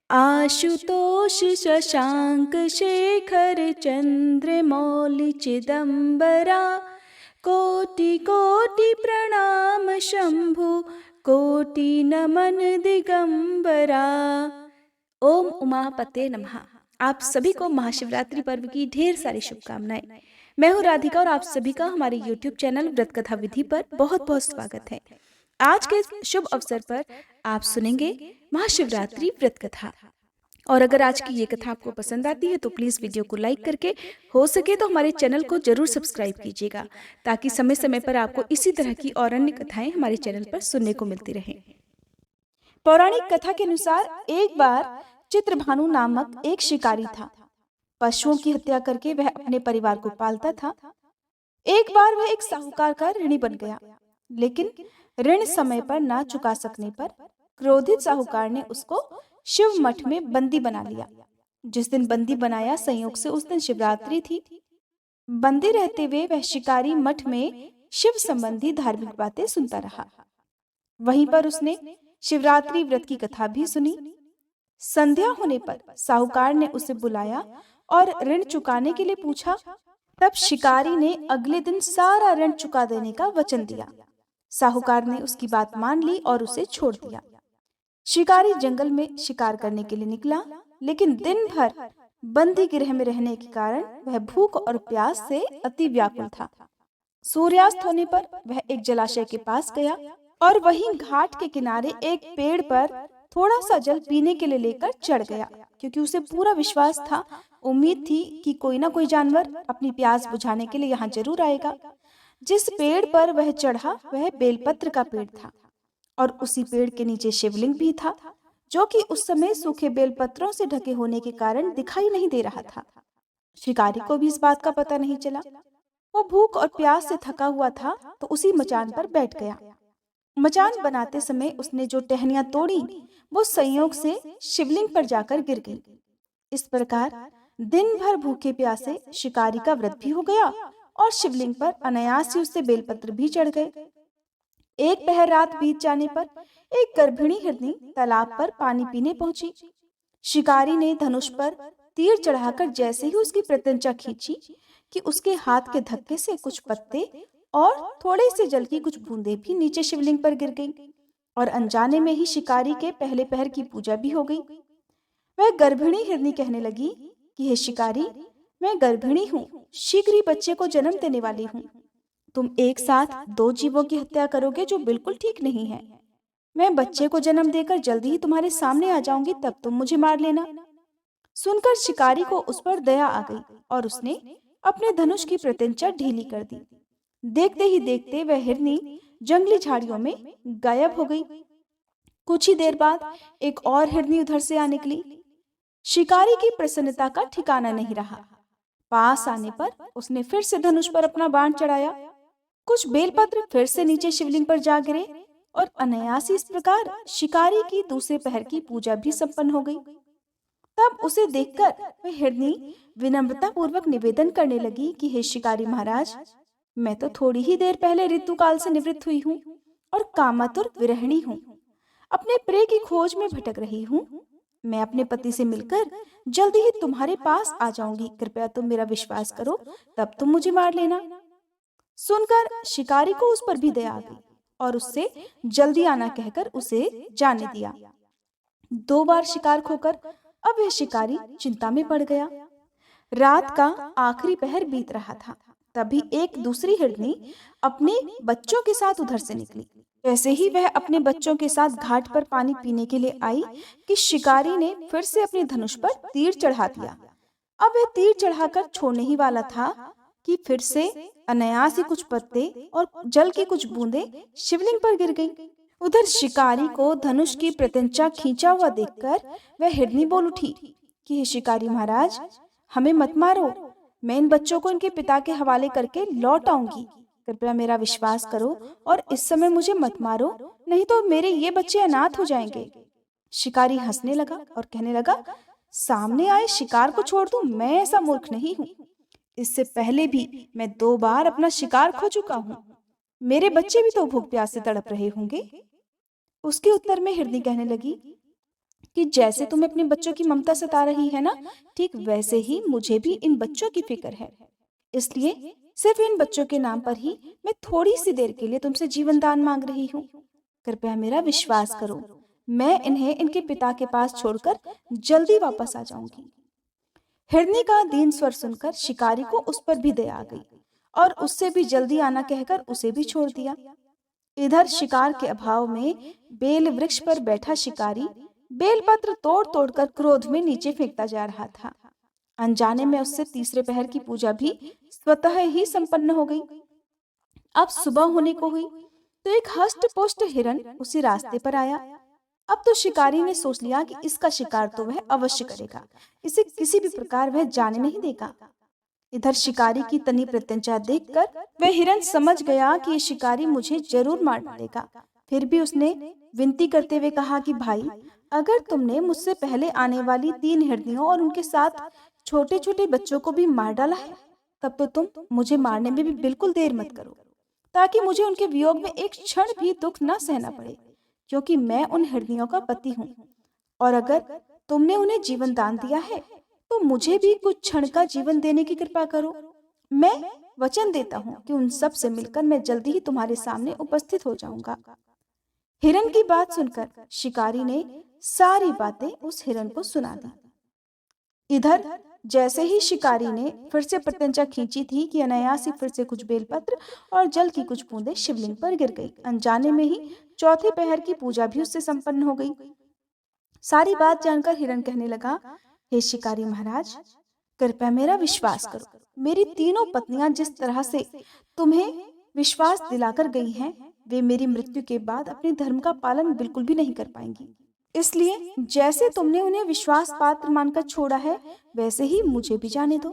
आशुतोष शशांक शेखर चंद्रमौलि चिदंबरा, कोटि कोटि प्रणाम शंभु, कोटि नमन दिगंबरा। ओम उमापते नमः। आप सभी को महाशिवरात्रि पर्व की ढेर सारी शुभकामनाएं। मैं हूँ राधिका और आप सभी का हमारे YouTube चैनल व्रत कथा विधि पर बहुत बहुत स्वागत है। आज के शुभ अवसर पर आप सुनेंगे महाशिवरात्रि व्रत कथा। और अगर आज की ये कथा आपको पसंद आती है तो प्लीज वीडियो को लाइक करके, हो सके तो हमारे चैनल को जरूर सब्सक्राइब कीजिएगा, ताकि समय समय पर आपको इसी तरह की और अन्य कथाएं हमारे चैनल पर सुनने को मिलती रहे। पौराणिक कथा के अनुसार एक बार चित्रभानु नामक एक शिकारी था। पशुओं की हत्या करके वह अपने परिवार को पालता था। एक बार वह एक साहूकार का ऋणी बन गया, लेकिन ऋण समय पर ना चुका सकने पर क्रोधित साहूकार ने उसको शिव मठ में बंदी बना लिया। जिस दिन बंदी बनाया, संयोग से उस दिन शिवरात्रि थी। बंदी रहते हुए वह शिकारी मठ में शिव संबंधी धार्मिक बातें सुनता रहा। वहीं पर उसने शिवरात्रि व्रत की कथा भी सुनी। संध्या होने पर साहूकार ने उसे बुलाया और ऋण चुकाने के लिए पूछा। तब शिकारी ने अगले दिन सारा ऋण चुका देने का वचन दिया। साहूकार ने उसकी बात मान ली और उसे छोड़ दिया। शिकारी जंगल में शिकार करने के लिए निकला, लेकिन दिन भर बंदी गृह में रहने के कारण वह भूख और प्यास से अति व्याकुल था। सूर्यास्त होने पर वह एक जलाशय के पास गया और वहीं घाट के किनारे एक पेड़ पर थोड़ा सा जल पीने के लिए लेकर चढ़ गया, क्योंकि उसे पूरा विश्वास था, उम्मीद थी कि कोई ना कोई जानवर अपनी प्यास बुझाने के लिए यहाँ जरूर आएगा। जिस पेड़ पर वह चढ़ा वह बेलपत्र का पेड़ था और उसी पेड़ के नीचे शिवलिंग भी था, जो कि उस समय सूखे बेलपत्रों से ढके होने के कारण दिखाई नहीं दे रहा था। शिकारी को भी इस बात का पता नहीं चला। वो भूख और प्यास से थका हुआ था तो उसी मचान पर बैठ गया। मचान बनाते समय उसने जो टहनियां तोड़ी वो संयोग से शिवलिंग पर जाकर गिर गई। इस प्रकार दिन भर भूखे प्यासे शिकारी का व्रत भी हो गया और शिवलिंग पर अनायास ही उससे बेलपत्र भी चढ़ गए। एक पहर रात बीत जाने पर एक गर्भिणी हिरनी तालाब पर पानी पीने पहुंची। शिकारी ने धनुष पर तीर चढ़ाकर जैसे ही उसकी प्रत्यंचा खींची कि उसके हाथ के धक्के से कुछ पत्ते और थोड़े से जल की कुछ बूंदें भी नीचे शिवलिंग पर गिर गईं और अनजाने में ही शिकारी के पहले पहर की पूजा भी हो गई। वह गर्भिणी हिरनी कहने लगी कि हे शिकारी, मैं गर्भिणी हूँ, शीघ्र ही बच्चे को जन्म देने वाली हूँ। तुम एक साथ दो जीवों की हत्या करोगे जो बिल्कुल ठीक नहीं है। मैं बच्चे को जन्म देकर जल्दी ही तुम्हारे सामने आ जाऊंगी, तब तुम मुझे मार लेना। सुनकर शिकारी को उस पर दया आ गई और उसने अपने धनुष की प्रत्यंचा ढीली कर दी। देखते ही देखते वह हिरनी जंगली झाड़ियों में गायब हो गई। कुछ ही देर बाद एक और हिरनी उधर से आ निकली। शिकारी की प्रसन्नता का ठिकाना नहीं रहा। पास आने पर उसने फिर से धनुष पर अपना बाण चढ़ाया। कुछ बेलपत्र फिर से नीचे शिवलिंग पर जा गिरे और अनायास इस प्रकार शिकारी की दूसरे पहर की पूजा भी संपन्न हो गई। तब उसे देखकर वह हिरनी विनम्रता पूर्वक निवेदन करने लगी कि हे शिकारी महाराज, मैं तो थोड़ी ही देर पहले ऋतुकाल से निवृत्त हुई हूँ और कामातुर विरहिणी हूँ। अपने प्रिय की खोज में भटक रही हूँ। मैं अपने पति से मिलकर जल्दी ही तुम्हारे पास आ जाऊंगी। कृपया तुम मेरा विश्वास करो, तब तुम मुझे मार लेना। सुनकर शिकारी को उस पर भी दया आ गई और उससे जल्दी आना कहकर उसे जाने दिया। दो बार शिकार खोकर अब यह शिकारी चिंता में पड़ गया। रात का आखिरी पहर बीत रहा था। तभी एक दूसरी हिरनी अपने बच्चों के साथ उधर से निकली। जैसे ही वह अपने बच्चों के साथ घाट पर पानी पीने के लिए आई कि शिकारी ने फिर से अपने धनुष पर तीर चढ़ा दिया। अब वह तीर चढ़ाकर छोड़ने ही वाला था कि फिर से अनायास ही कुछ पत्ते और जल की कुछ बूंदें शिवलिंग पर गिर गईं। उधर शिकारी को धनुष की प्रत्यंचा खींचा हुआ देखकर वह हिरनी बोल उठी कि हे शिकारी महाराज, हमें मत मारो। मैं इन बच्चों को इनके पिता के हवाले करके लौट आऊंगी। कृपया मेरा विश्वास करो और इस समय मुझे मत मारो, नहीं तो मेरे ये बच्चे अनाथ हो जाएंगे। शिकारी हंसने लगा और कहने लगा, सामने आए शिकार को छोड़ दूं? मैं ऐसा मूर्ख नहीं हूँ। इससे पहले भी मैं 2 बार अपना शिकार खो चुका हूँ। मेरे बच्चे भी तो भूख प्यास से तड़प रहे होंगे। उसके उत्तर में हिरनी कहने लगी कि जैसे तुम्हें अपने बच्चों की ममता सता रही है ना, ठीक वैसे ही मुझे भी इन बच्चों की फिक्र है। इसलिए सिर्फ इन बच्चों के नाम पर ही मैं थोड़ी सी देर के लिए तुमसे जीवन दान मांग रही हूँ। कृपया मेरा विश्वास करो, मैं इन्हें इनके पिता के पास छोड़कर जल्दी वापस आ जाऊंगी। हिरनी का दीन स्वर सुनकर शिकारी को उस पर भी दया आ गई और उससे भी जल्दी आना कहकर उसे भी छोड़ दिया। इधर शिकार के अभाव में बेल वृक्ष पर बैठा शिकारी बेलपत्र तोड़ तोड़कर क्रोध में नीचे फेंकता जा रहा था। अनजाने में उससे तीसरे पहर की पूजा भी स्वतः ही संपन्न हो गई। अब सुबह होने को हुई तो एक हष्ट पुष्ट हिरन उसी रास्ते पर आया। अब तो शिकारी ने सोच लिया कि इसका शिकार तो वह अवश्य करेगा, इसे किसी भी प्रकार वह जाने नहीं देगा। इधर शिकारी की तनी प्रत्यंचा देखकर वह हिरन समझ गया कि ये शिकारी मुझे जरूर मार डालेगा। फिर भी उसने विनती करते हुए कहा कि भाई, अगर तुमने मुझसे पहले आने वाली 3 हिरनियों और उनके साथ छोटे छोटे बच्चों को भी मार डाला है, तब तो तुम मुझे मारने में भी बिल्कुल देर मत करो, ताकि मुझे उनके वियोग में एक क्षण भी दुख न सहना पड़े, क्योंकि मैं उन हिरनियों का पति हूँ। और अगर तुमने उन्हें जीवन दान दिया है तो मुझे भी कुछ क्षण का जीवन देने की कृपा करो। मैं वचन देता हूँ कि उन सब से मिलकर मैं जल्दी ही तुम्हारे सामने उपस्थित हो जाऊंगा। हिरन की बात सुनकर शिकारी ने सारी बातें उस हिरन को सुना दी। इधर जैसे ही शिकारी ने फिर से प्रत्यंचा खींची थी कि अनायास ही फिर से कुछ बेलपत्र और जल की कुछ बूंदें शिवलिंग पर गिर गई। अनजाने में ही चौथे पहर की पूजा भी उससे संपन्न हो गई। सारी बात जानकर हिरन कहने लगा, हे शिकारी महाराज, कृपया मेरा विश्वास करो। मेरी तीनों पत्नियां जिस तरह से तुम्हें विश्वास दिलाकर गई हैं, वे मेरी मृत्यु के बाद अपने धर्म का पालन बिल्कुल भी नहीं कर पाएंगी। इसलिए जैसे तुमने उन्हें विश्वास पात्र मानकर छोड़ा है, वैसे ही मुझे भी जाने दो।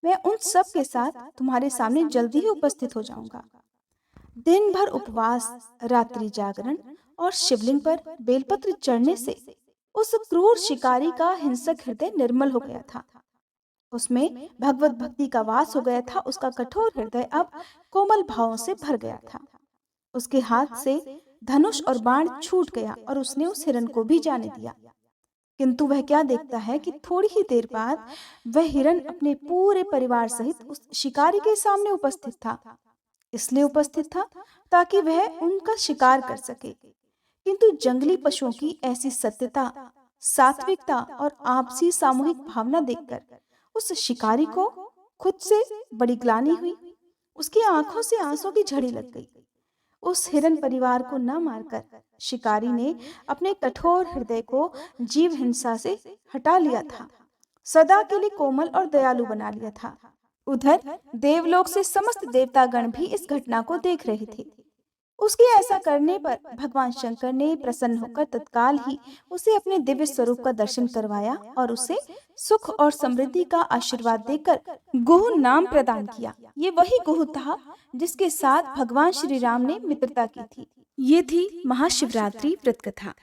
मैं उन सब के साथ तुम्हारे सामने जल्दी ही उपस्थित हो जाऊंगा। दिन भर उपवास, रात्रि जागरण और शिवलिंग पर बेलपत्र चढ़ने से उस क्रूर शिकारी का हिंसक हृदय निर्मल हो गया था। उसमें भगवत भक्ति का वास हो गया था। उसका कठोर हृदय अब कोमल भावों से भर गया था। उसके हाथ से धनुष और बाण छूट गया और उसने उस हिरन को भी जाने दिया। किंतु वह क्या देखता है कि थोड़ी ही देर बाद वह हिरन अपने पूरे परिवार सहित उस शिकारी के सामने उपस्थित था। इसलिए उपस्थित था ताकि वह उनका शिकार कर सके। किंतु जंगली पशुओं की ऐसी सत्यता, सात्विकता और आपसी सामूहिक भावना देखकर उस शिकारी को खुद से बड़ी ग्लानि हुई। उसकी आंखों से आंसू की झड़ी लग गई। उस हिरन परिवार को न मारकर शिकारी ने अपने कठोर हृदय को जीव हिंसा से हटा लिया था, सदा के लिए कोमल और दयालु बना लिया था। उधर देवलोक से समस्त देवतागण भी इस घटना को देख रहे थे। उसके ऐसा करने पर भगवान शंकर ने प्रसन्न होकर तत्काल ही उसे अपने दिव्य स्वरूप का दर्शन करवाया और उसे सुख और समृद्धि का आशीर्वाद देकर गुह नाम प्रदान किया। ये वही गुह था जिसके साथ भगवान श्री राम ने मित्रता की थी। ये थी महाशिवरात्रि व्रत कथा।